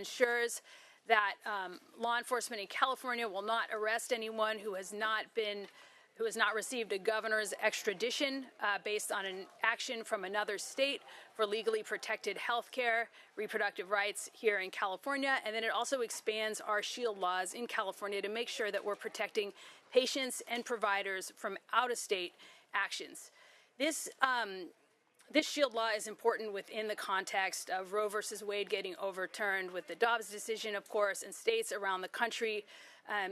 ensures that law enforcement in California will not arrest anyone who has not received a governor's extradition based on an action from another state for legally protected health care, reproductive rights here in California. And then it also expands our SHIELD laws in California to make sure that we're protecting patients and providers from out-of-state actions. This SHIELD law is important within the context of Roe versus Wade getting overturned with the Dobbs decision, of course, and states around the country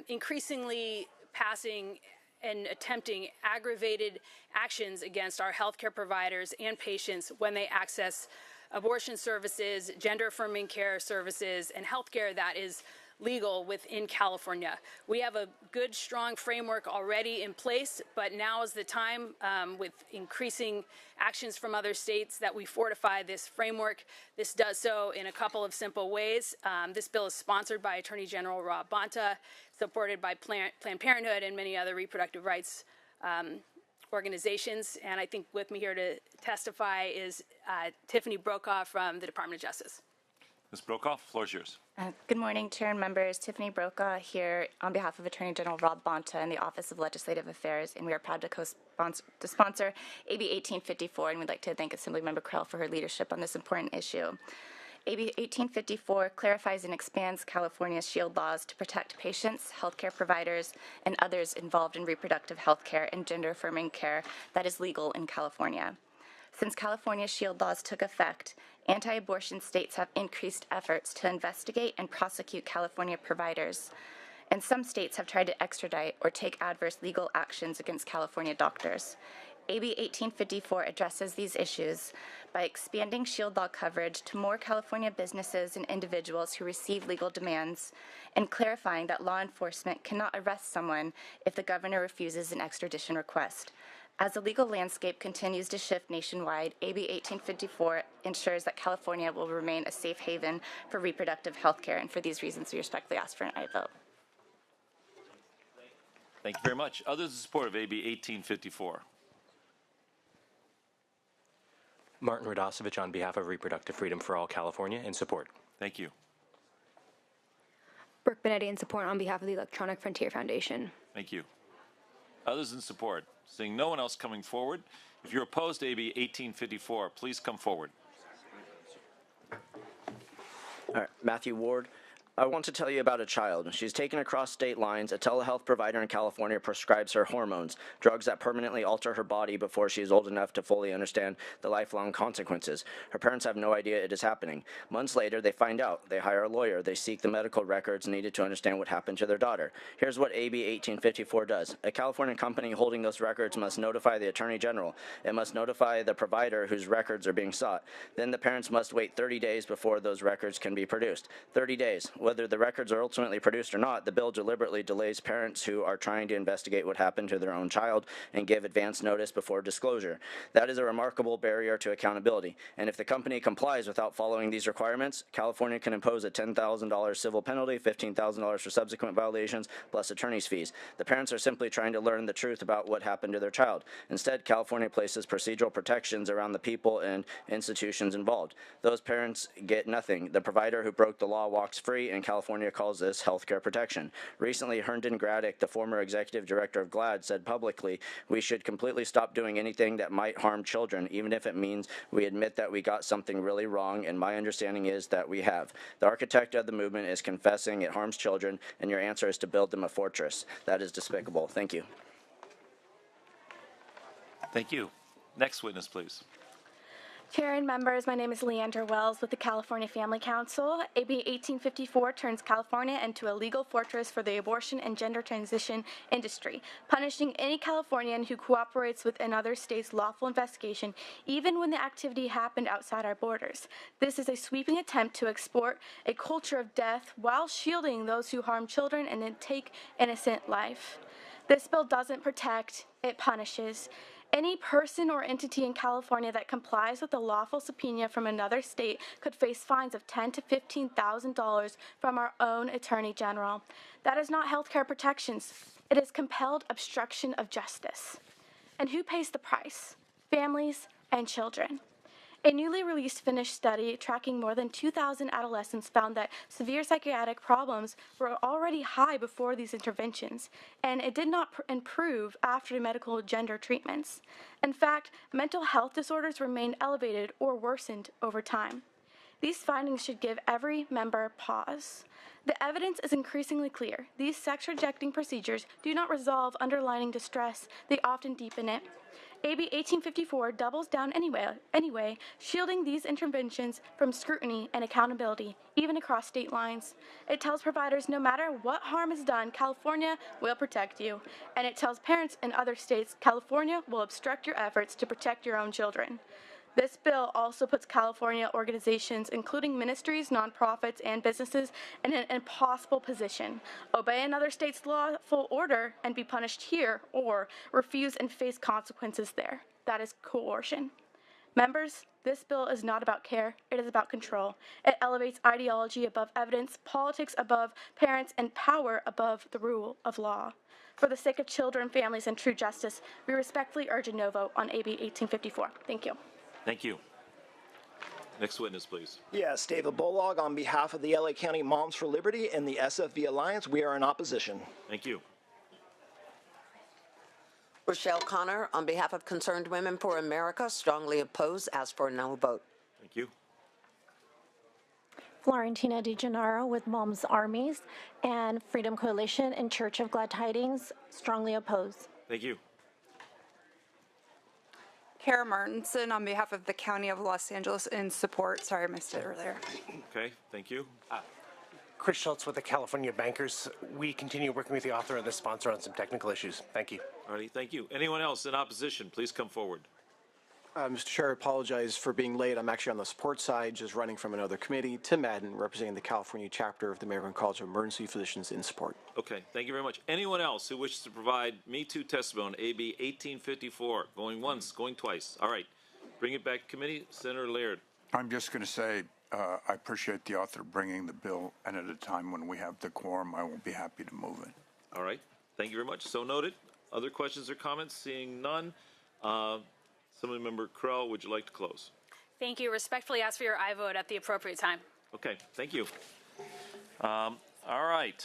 increasingly passing and attempting aggravated actions against our healthcare providers and patients when they access abortion services, gender-affirming care services, and healthcare that is legal within California. We have a good, strong framework already in place, but now is the time, with increasing actions from other states, that we fortify this framework. This does so in a couple of simple ways. This bill is sponsored by Attorney General Rob Bonta, supported by Planned Parenthood and many other reproductive rights organizations. And I think with me here to testify is Tiffany Brokaw from the Department of Justice. Ms. Brokaw, the floor is yours. Good morning, Chair and members. Tiffany Brokaw here on behalf of Attorney General Rob Bonta and the Office of Legislative Affairs, and we are proud to sponsor AB 1854, and we'd like to thank Assemblymember Krell for her leadership on this important issue. AB 1854 clarifies and expands California's SHIELD laws to protect patients, healthcare providers, and others involved in reproductive health care and gender-affirming care that is legal in California. Since California's SHIELD laws took effect, anti-abortion states have increased efforts to investigate and prosecute California providers, and some states have tried to extradite or take adverse legal actions against California doctors. AB 1854 addresses these issues by expanding SHIELD law coverage to more California businesses and individuals who receive legal demands, and clarifying that law enforcement cannot arrest someone if the governor refuses an extradition request. As the legal landscape continues to shift nationwide, AB 1854 ensures that California will remain a safe haven for reproductive health care, and for these reasons, we respectfully ask for an aye vote. Thank you very much. Others in support of AB 1854? Martin Radosevich on behalf of Reproductive Freedom for All California, in support. Thank you. Brooke Benetti in support on behalf of the Electronic Frontier Foundation. Thank you. Others in support? Seeing no one else coming forward, if you're opposed to AB 1854, please come forward. All right, Matthew Ward. I want to tell you about a child. She's taken across state lines. A telehealth provider in California prescribes her hormones, drugs that permanently alter her body before she is old enough to fully understand the lifelong consequences. Her parents have no idea it is happening. Months later, they find out. They hire a lawyer. They seek the medical records needed to understand what happened to their daughter. Here's what AB 1854 does. A California company holding those records must notify the Attorney General. It must notify the provider whose records are being sought. Then the parents must wait 30 days before those records can be produced. 30 days. Whether the records are ultimately produced or not, the bill deliberately delays parents who are trying to investigate what happened to their own child and give advance notice before disclosure. That is a remarkable barrier to accountability, and if the company complies without following these requirements, California can impose a $10,000 civil penalty, $15,000 for subsequent violations, plus attorney's fees. The parents are simply trying to learn the truth about what happened to their child. Instead, California places procedural protections around the people and institutions involved. Those parents get nothing. The provider who broke the law walks free, and California calls this healthcare protection. Recently, Herndon Graddick, the former executive director of GLAAD, said publicly, "We should completely stop doing anything that might harm children, even if it means we admit that we got something really wrong, and my understanding is that we have. The architect of the movement is confessing it harms children, and your answer is to build them a fortress. That is despicable." Thank you. Thank you. Next witness, please. Chair and members, my name is Leandra Wells with the California Family Council. AB 1854 turns California into a legal fortress for the abortion and gender transition industry, punishing any Californian who cooperates with another state's lawful investigation, even when the activity happened outside our borders. This is a sweeping attempt to export a culture of death while shielding those who harm children and then take innocent life. This bill doesn't protect, it punishes. Any person or entity in California that complies with a lawful subpoena from another state could face fines of $10,000 to $15,000 from our own Attorney General. That is not healthcare protections. It is compelled obstruction of justice. And who pays the price? Families and children. A newly released Finnish study tracking more than 2,000 adolescents found that severe psychiatric problems were already high before these interventions, and it did not improve after medical gender treatments. In fact, mental health disorders remained elevated or worsened over time. These findings should give every member pause. The evidence is increasingly clear. These sex-rejecting procedures do not resolve underlying distress, they often deepen it. AB 1854 doubles down anyway, shielding these interventions from scrutiny and accountability, even across state lines. It tells providers no matter what harm is done, California will protect you. And it tells parents in other states, California will obstruct your efforts to protect your own children. This bill also puts California organizations, including ministries, nonprofits, and businesses, in an impossible position. Obey another state's lawful order and be punished here, or refuse and face consequences there. That is coercion. Members, this bill is not about care, it is about control. It elevates ideology above evidence, politics above parents, and power above the rule of law. For the sake of children, families, and true justice, we respectfully urge a no vote on AB 1854. Thank you. Thank you. Next witness, please. Yes, David Bolog on behalf of the LA County Moms for Liberty and the SFV Alliance. We are in opposition. Thank you. Rochelle Connor on behalf of Concerned Women for America, strongly oppose, ask for a no vote. Thank you. Florentina DeGennaro with Moms Armies and Freedom Coalition and Church of Glad Tidings, strongly oppose. Thank you. Kara Martinson on behalf of the County of Los Angeles in support. Sorry, I missed it earlier. Okay, thank you. Chris Schultz with the California Bankers. We continue working with the author and the sponsor on some technical issues. Thank you. All righty, thank you. Anyone else in opposition, please come forward. Mr. Chair, I apologize for being late. I'm actually on the support side, just running from another committee. Tim Madden, representing the California chapter of the American College of Emergency Physicians in support. Okay, thank you very much. Anyone else who wishes to provide Me Too testimony, AB 1854, going once, going twice. All right, bring it back to committee. Senator Laird. I'm just going to say I appreciate the author bringing the bill, and at a time when we have the quorum, I will be happy to move it. All right, thank you very much. So noted. Other questions or comments? Seeing none. Assemblymember Krell, would you like to close? Thank you. Respectfully ask for your aye vote at the appropriate time. Okay, thank you. All right.